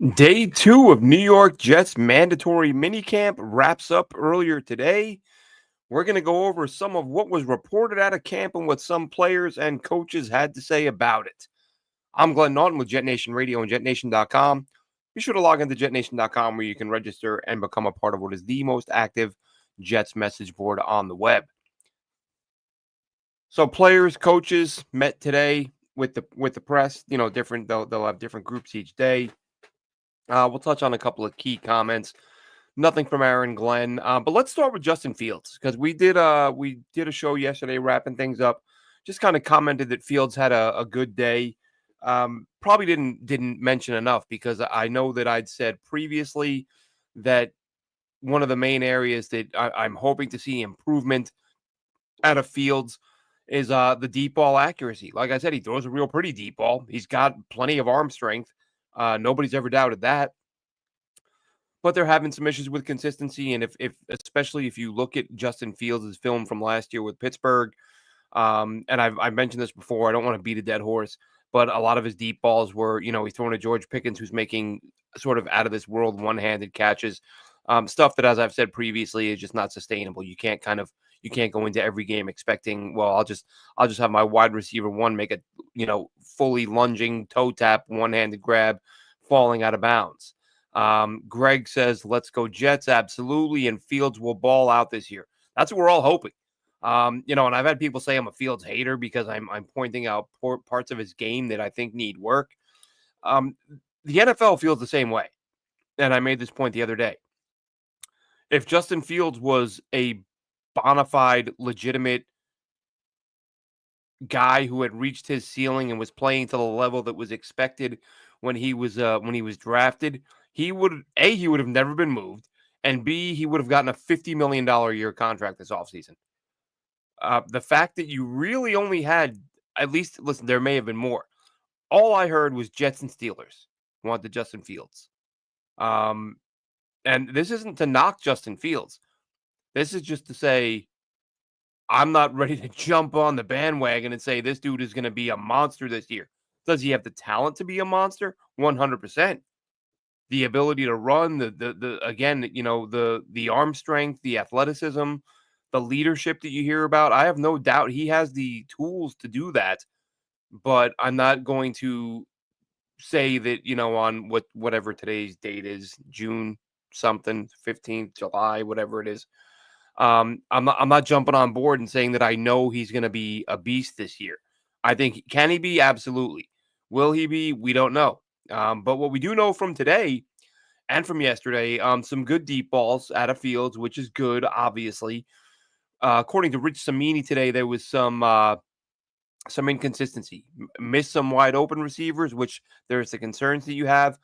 Day two of New York Jets mandatory minicamp wraps up earlier today. We're going to go over some of what was reported out of camp and what some players and coaches had to say about it. I'm Glenn Naughton with JetNation Radio and JetNation.com. Be sure to log into JetNation.com where you can register and become a part of what is the most active Jets message board on the web. So players, coaches met today with the press. Different. They'll have different groups each day. We'll touch on a couple of key comments. Nothing from Aaron Glenn, but let's start with Justin Fields because we did a show yesterday wrapping things up. Just kind of commented that Fields had a good day. Probably didn't mention enough because I know that I'd said previously that one of the main areas that I'm hoping to see improvement out of Fields is the deep ball accuracy. Like I said, he throws a real pretty deep ball. He's got plenty of arm strength. Nobody's ever doubted that. But they're having some issues with consistency. And if especially if you look at Justin Fields' film from last year with Pittsburgh, and I've mentioned this before, I don't want to beat a dead horse, but a lot of his deep balls were, he's throwing to George Pickens, who's making sort of out of this world one-handed catches. Stuff that, as I've said previously, is just not sustainable. You can't go into every game expecting, well, I'll just have my wide receiver one make a, fully lunging toe tap, one-handed grab, falling out of bounds. Greg says, let's go Jets. Absolutely. And Fields will ball out this year. That's what we're all hoping. And I've had people say I'm a Fields hater because I'm pointing out parts of his game that I think need work. The NFL feels the same way. And I made this point the other day. If Justin Fields was a bona fide, legitimate guy who had reached his ceiling and was playing to the level that was expected when he was drafted, he would have never been moved, and B, he would have gotten a $50 million a year contract this offseason. The fact that you really only had, at least, listen, there may have been more. All I heard was Jets and Steelers wanted Justin Fields. And this isn't to knock Justin Fields. This is just to say, I'm not ready to jump on the bandwagon and say this dude is going to be a monster this year. Does he have the talent to be a monster? 100%. The ability to run, the arm strength, the athleticism, the leadership that you hear about. I have no doubt he has the tools to do that, but I'm not going to say that, on whatever today's date is, June something, 15th, July, whatever it is. I'm not jumping on board and saying that I know he's going to be a beast this year. I think, can he be? Absolutely. Will he be? We don't know. But what we do know from today and from yesterday, some good deep balls out of Fields, which is good, obviously. According to Rich Samini today, there was some inconsistency. Missed some wide open receivers, which there's the concerns that you have,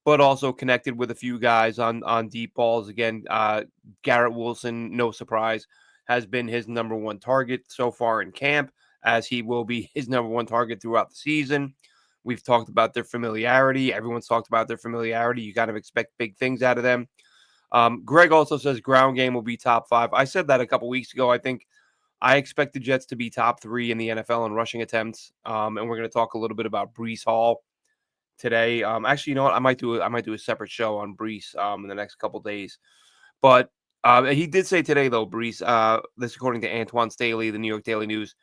but also connected with a few guys on deep balls. Again, Garrett Wilson, no surprise, has been his number one target so far in camp, as he will be his number one target throughout the season. We've talked about their familiarity. Everyone's talked about their familiarity. You kind of expect big things out of them. Greg also says ground game will be top 5. I said that a couple weeks ago. I expect the Jets to be top 3 in the NFL in rushing attempts. And we're going to talk a little bit about Breece Hall today. Actually, you know what? I might do a separate show on Breece in the next couple days. But he did say today, though, Breece, this according to Antoine Staley, the New York Daily News,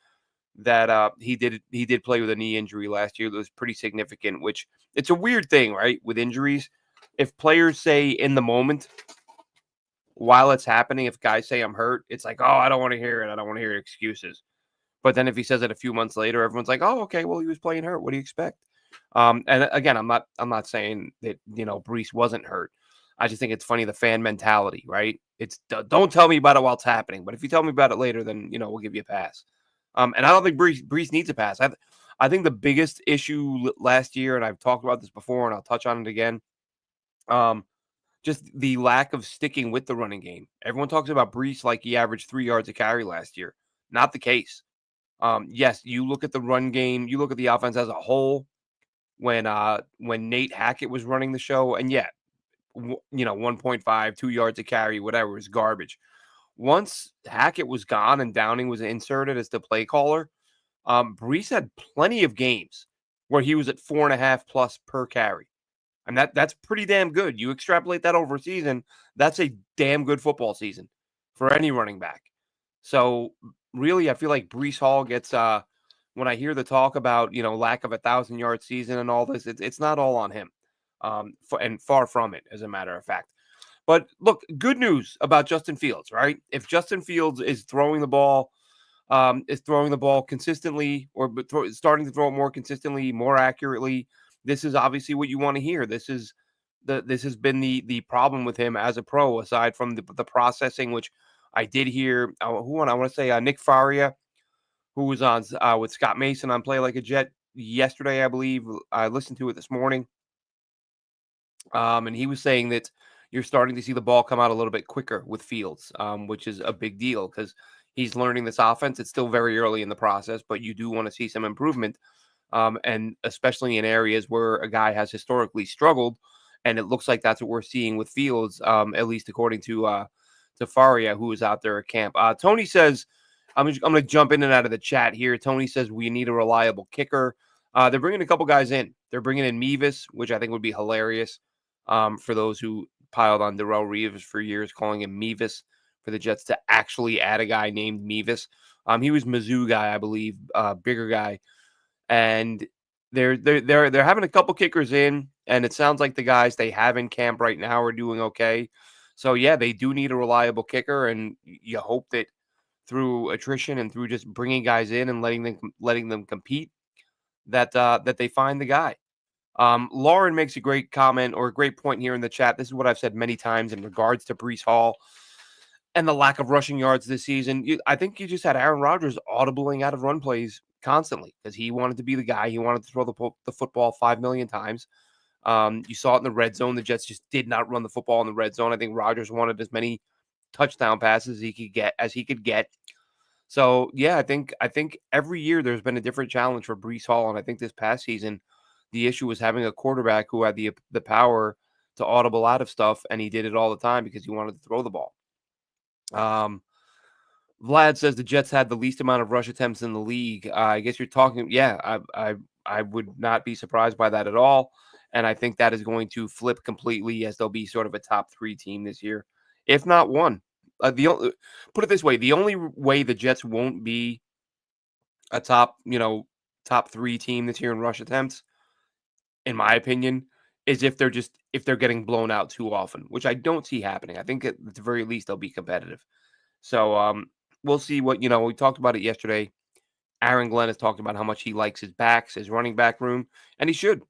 that he did play with a knee injury last year that was pretty significant, which it's a weird thing, right? With injuries, if players say in the moment while it's happening, if guys say I'm hurt, it's like, oh, I don't want to hear it. I don't want to hear excuses. But then if he says it a few months later, everyone's like, oh, okay, well, he was playing hurt. What do you expect? And again, I'm not saying that, Breece wasn't hurt. I just think it's funny, the fan mentality, right? It's don't tell me about it while it's happening. But if you tell me about it later, then, we'll give you a pass. And I don't think Breece needs a pass. I think the biggest issue last year, and I've talked about this before, and I'll touch on it again, just the lack of sticking with the running game. Everyone talks about Breece like he averaged 3 yards a carry last year. Not the case. Yes, you look at the run game, you look at the offense as a whole. When Nate Hackett was running the show, and 1.5, 2 yards a carry, whatever, is garbage. Once Hackett was gone and Downing was inserted as the play caller, Breece had plenty of games where he was at 4.5 plus per carry. And that's pretty damn good. You extrapolate that over a season, that's a damn good football season for any running back. So really, I feel like Brees Hall gets when I hear the talk about lack of 1,000-yard season and all this, it's not all on him, and far from it, as a matter of fact. But look, good news about Justin Fields, right? If Justin Fields is throwing the ball consistently, or starting to throw it more consistently, more accurately, this is obviously what you want to hear. This has been the problem with him as a pro, aside from the processing, which I did hear. I want to say Nick Faria, who was on with Scott Mason on Play Like a Jet yesterday, I believe. I listened to it this morning, and he was saying that you're starting to see the ball come out a little bit quicker with Fields, which is a big deal because he's learning this offense. It's still very early in the process, but you do want to see some improvement, and especially in areas where a guy has historically struggled. And it looks like that's what we're seeing with Fields, at least according to Faria, who is out there at camp. Tony says, I'm going to jump in and out of the chat here. Tony says we need a reliable kicker. They're bringing a couple guys in. They're bringing in Mevis, which I think would be hilarious, for those who piled on Darrelle Reeves for years, calling him Mevis, for the Jets to actually add a guy named Mevis. He was Mizzou guy, I believe, bigger guy, and they're having a couple kickers in, and it sounds like the guys they have in camp right now are doing okay. So yeah, they do need a reliable kicker, and you hope that through attrition and through just bringing guys in and letting them compete, that they find the guy. Lauren makes a great comment or a great point here in the chat. This is what I've said many times in regards to Brees Hall and the lack of rushing yards this season. I think you just had Aaron Rodgers audibling out of run plays constantly because he wanted to be the guy. He wanted to throw the football 5 million times. You saw it in the red zone. The Jets just did not run the football in the red zone. I think Rodgers wanted as many touchdown passes as he could get. So yeah, I think every year there's been a different challenge for Brees Hall, and I think this past season the issue was having a quarterback who had the power to audible out of stuff, and he did it all the time because he wanted to throw the ball. Vlad says the Jets had the least amount of rush attempts in the league. I guess you're talking. Yeah, I would not be surprised by that at all, and I think that is going to flip completely as they'll be sort of a top 3 team this year, if not one. Put it this way: the only way the Jets won't be a top 3 team this year in rush attempts, in my opinion, is if they're getting blown out too often, which I don't see happening. I think at the very least they'll be competitive. So we'll see what we talked about it yesterday. Aaron Glenn has talked about how much he likes his backs, his running back room, and he should.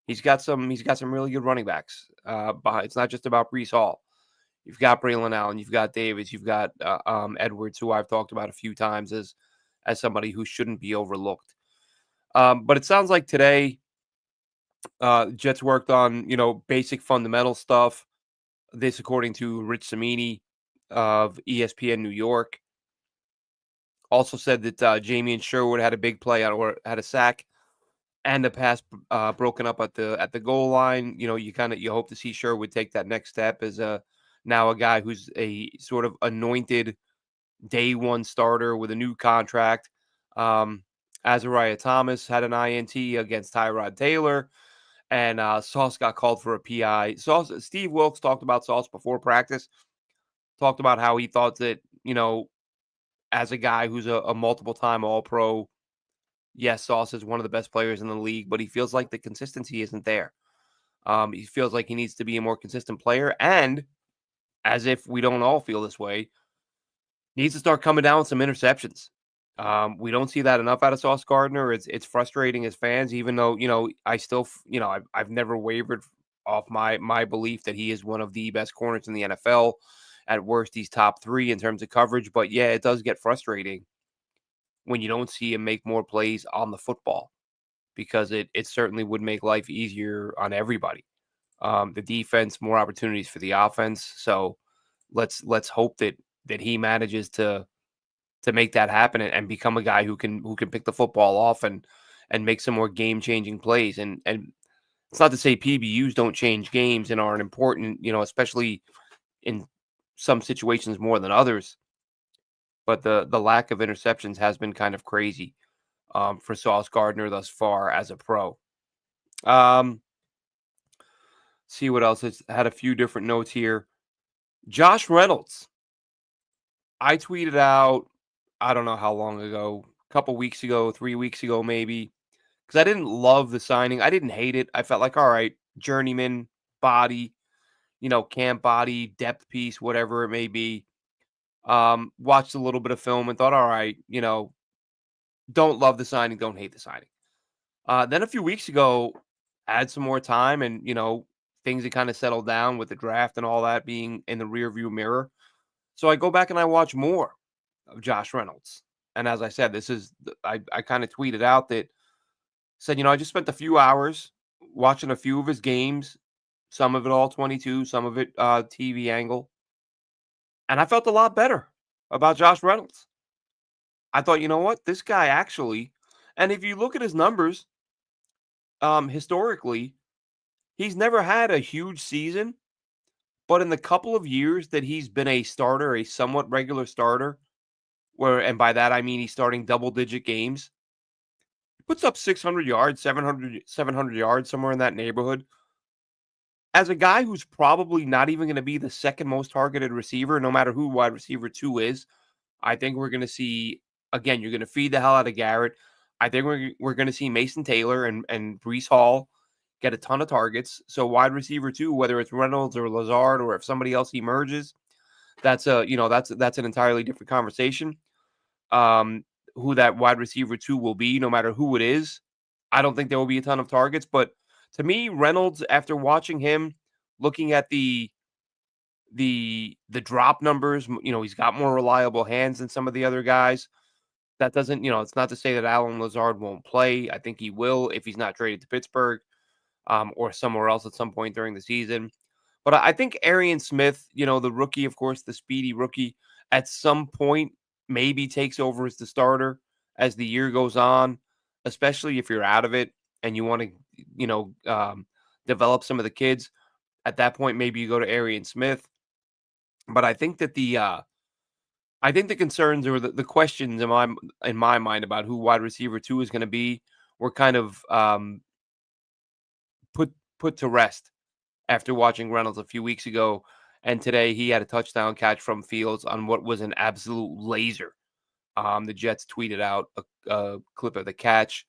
He's got some really good running backs. It's not just about Brees Hall. You've got Braylon Allen, you've got Davis, you've got Edwards, who I've talked about a few times as somebody who shouldn't be overlooked. But it sounds like today, Jets worked on basic fundamental stuff. This, according to Rich Cimini of ESPN New York, also said that Jamian Sherwood had a big play or had a sack and a pass broken up at the goal line. You hope to see Sherwood take that next step as now a guy who's a sort of anointed day one starter with a new contract. Azariah Thomas had an INT against Tyrod Taylor, and Sauce got called for a PI. Steve Wilkes talked about Sauce before practice, talked about how he thought that, as a guy who's a multiple-time All-Pro, yes, Sauce is one of the best players in the league, but he feels like the consistency isn't there. He feels like he needs to be a more consistent player, and as if we don't all feel this way, needs to start coming down with some interceptions. We don't see that enough out of Sauce Gardner. It's frustrating as fans, even though I still I've never wavered off my belief that he is one of the best corners in the NFL. At worst, he's top 3 in terms of coverage. But yeah, it does get frustrating when you don't see him make more plays on the football, because it certainly would make life easier on everybody. The defense, more opportunities for the offense. So let's hope that he manages to make that happen and become a guy who can pick the football off and make some more game-changing plays. And it's not to say PBUs don't change games and aren't important, especially in some situations more than others. But the lack of interceptions has been kind of crazy for Sauce Gardner thus far as a pro. See what else. It's had a few different notes here. Josh Reynolds. I tweeted out, I don't know how long ago, a couple weeks ago, 3 weeks ago, maybe, because I didn't love the signing. I didn't hate it. I felt like, all right, journeyman, body, camp body, depth piece, whatever it may be. Watched a little bit of film and thought, all right, don't love the signing, don't hate the signing. Then a few weeks ago, had some more time and, things had kind of settled down with the draft and all that being in the rearview mirror. So I go back and I watch more of Josh Reynolds. And as I said, I kind of tweeted out that said, I just spent a few hours watching a few of his games, some of it all 22, some of it TV angle. And I felt a lot better about Josh Reynolds. I thought, you know what? This guy actually, and if you look at his numbers, historically, he's never had a huge season, but in the couple of years that he's been a starter, a somewhat regular starter, and by that I mean he's starting double-digit games, he puts up 600 yards, 700 yards, somewhere in that neighborhood. As a guy who's probably not even going to be the second most targeted receiver, no matter who wide receiver 2 is, I think we're going to see, again, you're going to feed the hell out of Garrett. I think we're going to see Mason Taylor and Breece Hall get a ton of targets. So wide receiver 2, whether it's Reynolds or Lazard or if somebody else emerges, that's an entirely different conversation. Who that wide receiver 2 will be, no matter who it is. I don't think there will be a ton of targets, but to me, Reynolds, after watching him, looking at the drop numbers, he's got more reliable hands than some of the other guys. That doesn't, it's not to say that Allen Lazard won't play. I think he will if he's not traded to Pittsburgh or somewhere else at some point during the season. But I think Arian Smith, the rookie, of course, the speedy rookie, at some point maybe takes over as the starter as the year goes on, especially if you're out of it and you want to, develop some of the kids. At that point, maybe you go to Arian Smith. But I think that the concerns or the questions in my mind about who wide receiver 2 is going to be were kind of put to rest after watching Reynolds a few weeks ago. And today he had a touchdown catch from Fields on what was an absolute laser. The Jets tweeted out a clip of the catch.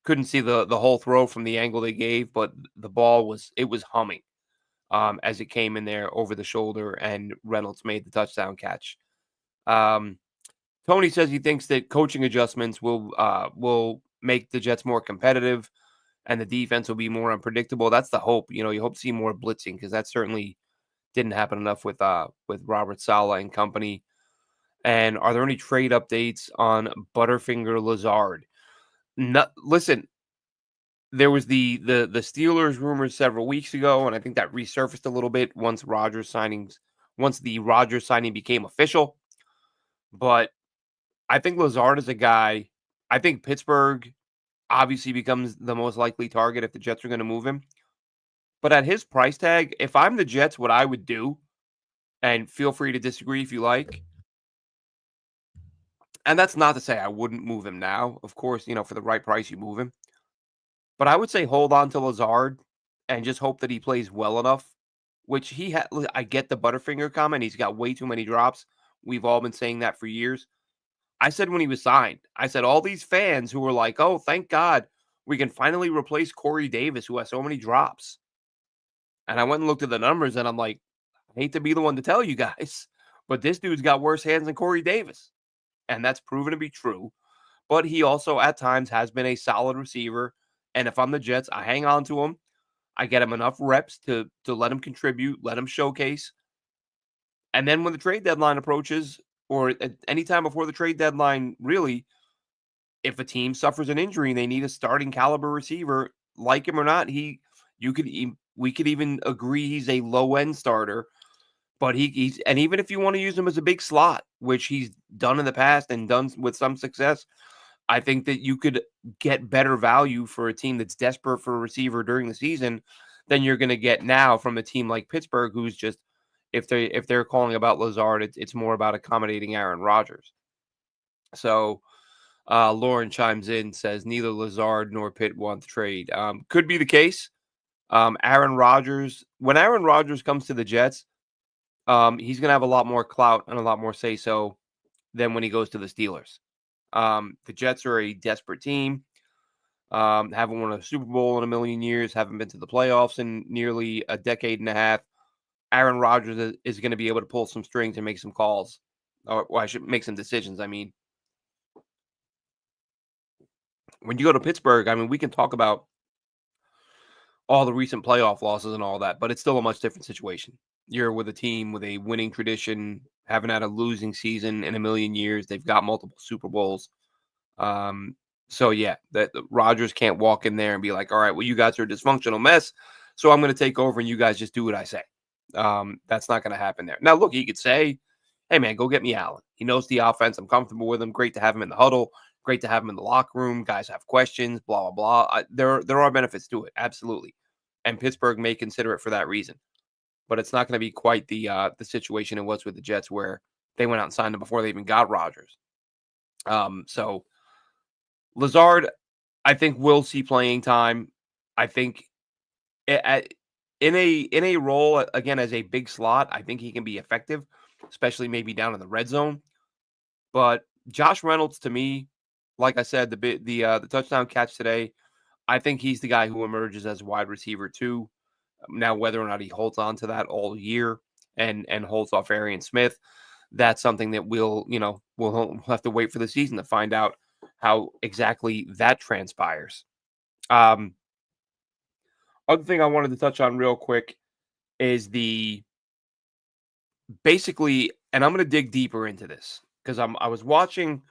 Couldn't see the whole throw from the angle they gave, but the ball was humming as it came in there over the shoulder, and Reynolds made the touchdown catch. Tony says he thinks that coaching adjustments will make the Jets more competitive and the defense will be more unpredictable. That's the hope. You hope to see more blitzing because that certainly didn't happen enough with Robert Saleh and company. And are there any trade updates on Butterfinger Lazard? No, listen, there was the Steelers rumors several weeks ago, and I think that resurfaced a little bit once the Rodgers signing became official. But I think Lazard is a guy. I think Pittsburgh obviously becomes the most likely target if the Jets are going to move him. But at his price tag, if I'm the Jets, what I would do, and feel free to disagree if you like, and that's not to say I wouldn't move him now. Of course, for the right price, you move him. But I would say hold on to Lazard and just hope that he plays well enough, which he had. I get the Butterfinger comment. He's got way too many drops. We've all been saying that for years. I said when he was signed, I said all these fans who were like, oh, thank God we can finally replace Corey Davis, who has so many drops. And I went and looked at the numbers and I'm like, I hate to be the one to tell you guys, but this dude's got worse hands than Corey Davis. And that's proven to be true. But he also at times has been a solid receiver. And if I'm the Jets, I hang on to him. I get him enough reps to let him contribute, let him showcase. And then when the trade deadline approaches, or at any time before the trade deadline, really, if a team suffers an injury and they need a starting caliber receiver, like him or not, we could even agree he's a low end starter. But he's and even if you want to use him as a big slot, which he's done in the past and done with some success, I think that you could get better value for a team that's desperate for a receiver during the season than you're going to get now from a team like Pittsburgh, who's just if they're calling about Lazard, it's more about accommodating Aaron Rodgers. So Lauren chimes in, says neither Lazard nor Pitt want the trade. Could be the case. Aaron Rodgers, when Aaron Rodgers comes to the Jets, he's going to have a lot more clout and a lot more say so than when he goes to the Steelers. The Jets are a desperate team. Haven't won a Super Bowl in a million years, haven't been to the playoffs in nearly a decade and a half. Aaron Rodgers is going to be able to pull some strings and make some calls, or I should make some decisions. I mean, when you go to Pittsburgh, I mean, we can talk about all the recent playoff losses and all that, but it's still a much different situation. You're with a team with a winning tradition, haven't had a losing season in a million years. They've got multiple Super Bowls. So yeah, that Rodgers can't walk in there and be like, all right, well, you guys are a dysfunctional mess, so I'm going to take over and you guys just do what I say. That's not going to happen there. Now, look, he could say, hey, man, go get me Allen. He knows the offense. I'm comfortable with him. Great to have him in the huddle. Great to have him in the locker room. Guys have questions, blah, blah, blah. There are benefits to it. Absolutely. And Pittsburgh may consider it for that reason. But it's not going to be quite the situation it was with the Jets where they went out and signed him before they even got Rodgers. So Lazard, I think, will see playing time. I think in a role, again, as a big slot, I think he can be effective, especially maybe down in the red zone. But Josh Reynolds, to me, like I said, the touchdown catch today, I think he's the guy who emerges as wide receiver too. Now, whether or not he holds on to that all year and holds off Arian Smith, that's something that we'll have to wait for the season to find out how exactly that transpires. Other thing I wanted to touch on real quick is basically, and I'm going to dig deeper into this because I was watching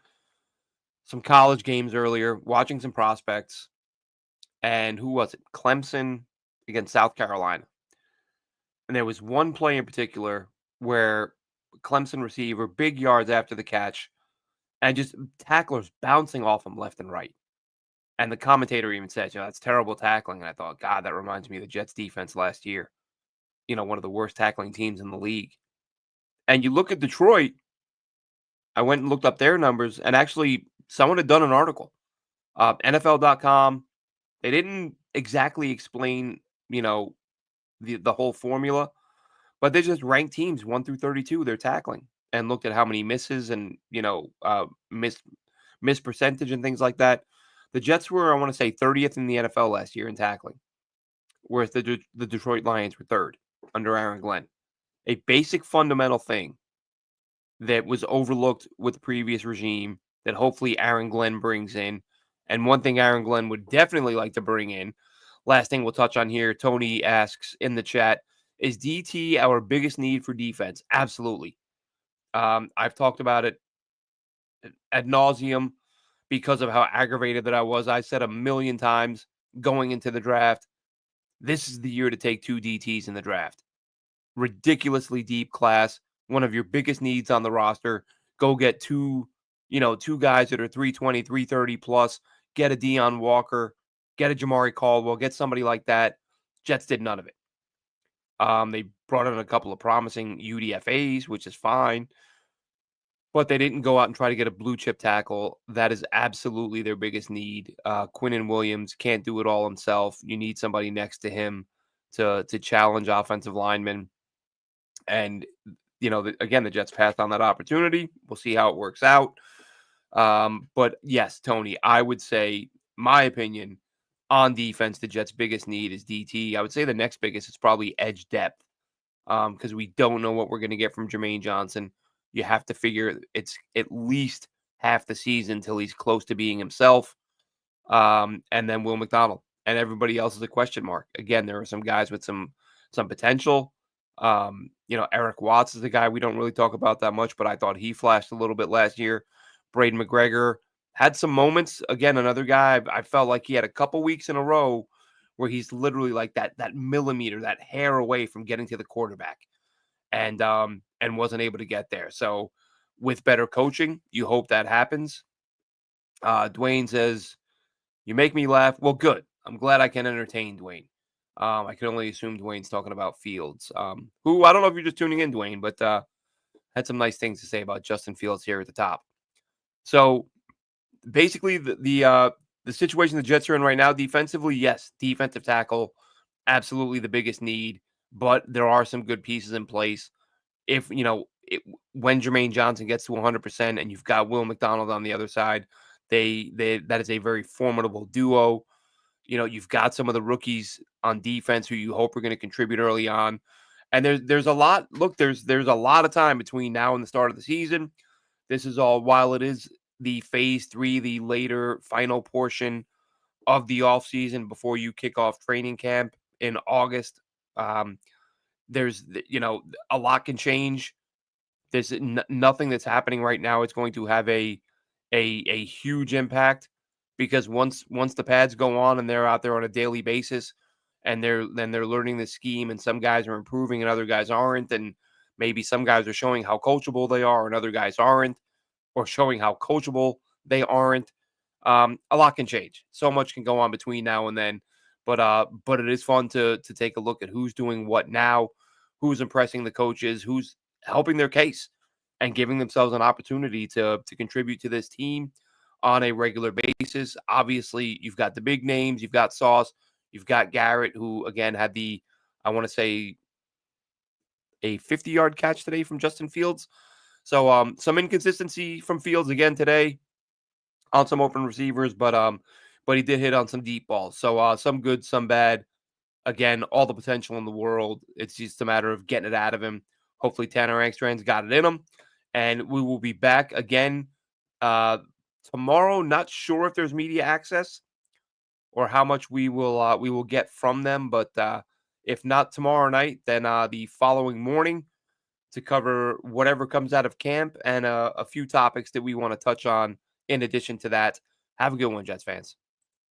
some college games earlier, watching some prospects, and who was it? Clemson against South Carolina. And there was one play in particular where Clemson receiver, big yards after the catch, and just tacklers bouncing off him left and right. And the commentator even said, that's terrible tackling. And I thought, God, that reminds me of the Jets defense last year. One of the worst tackling teams in the league. And you look at Detroit, I went and looked up their numbers, and actually someone had done an article. NFL.com, they didn't exactly explain, the whole formula, but they just ranked teams 1 through 32, they're tackling, and looked at how many misses and, miss percentage and things like that. The Jets were, I want to say, 30th in the NFL last year in tackling, whereas the Detroit Lions were 3rd under Aaron Glenn. A basic fundamental thing that was overlooked with the previous regime that hopefully Aaron Glenn brings in. And one thing Aaron Glenn would definitely like to bring in, last thing we'll touch on here, Tony asks in the chat, is DT our biggest need for defense? Absolutely. I've talked about it ad nauseum because of how aggravated that I was. I said a million times going into the draft, this is the year to take 2 DTs in the draft. Ridiculously deep class, one of your biggest needs on the roster. Go get two guys that are 320, 330 plus. Get a Deion Walker, get a Jamari Caldwell, get somebody like that. Jets did none of it. They brought in a couple of promising UDFAs, which is fine, but they didn't go out and try to get a blue chip tackle. That is absolutely their biggest need. Quinnen Williams can't do it all himself. You need somebody next to him to challenge offensive linemen. And, again, the Jets passed on that opportunity. We'll see how it works out. But yes, Tony, I would say, my opinion, on defense, the Jets' biggest need is DT. I would say the next biggest is probably edge depth because we don't know what we're going to get from Jermaine Johnson. You have to figure it's at least half the season till he's close to being himself. And then Will McDonald. And everybody else is a question mark. Again, there are some guys with some potential. Eric Watts is a guy we don't really talk about that much, but I thought he flashed a little bit last year. Braden McGregor had some moments. Again, another guy I felt like he had a couple weeks in a row where he's literally like that millimeter, that hair away from getting to the quarterback, and wasn't able to get there. So with better coaching, you hope that happens. Dwayne says, "You make me laugh." Well, good. I'm glad I can entertain Dwayne. I can only assume Dwayne's talking about Fields, who I don't know if you're just tuning in, Dwayne, but had some nice things to say about Justin Fields here at the top. So basically, the situation the Jets are in right now, defensively, yes, defensive tackle absolutely the biggest need, but there are some good pieces in place. If when Jermaine Johnson gets to 100% and you've got Will McDonald on the other side, they that is a very formidable duo. You've got some of the rookies on defense who you hope are going to contribute early on. And there's a lot. Look, there's a lot of time between now and the start of the season. This is all while it is the phase 3, the later final portion of the offseason before you kick off training camp in August. Um, there's a lot can change. There's nothing that's happening right now. It's going to have a huge impact because once the pads go on and they're out there on a daily basis, and they're learning the scheme, and some guys are improving and other guys aren't, and maybe some guys are showing how coachable they are and other guys aren't, or showing how coachable they aren't. A lot can change. So much can go on between now and then, but it is fun to take a look at who's doing what now, who's impressing the coaches, who's helping their case, and giving themselves an opportunity to contribute to this team on a regular basis. Obviously, you've got the big names, you've got Sauce, you've got Garrett, who again had I want to say a 50-yard catch today from Justin Fields. So some inconsistency from Fields again today on some open receivers, but he did hit on some deep balls. So some good, some bad. Again, all the potential in the world. It's just a matter of getting it out of him. Hopefully Tanner Angstrand's got it in him. And we will be back again tomorrow. Not sure if there's media access or how much we will get from them, but if not tomorrow night, then the following morning to cover whatever comes out of camp and a few topics that we want to touch on in addition to that. Have a good one, Jets fans.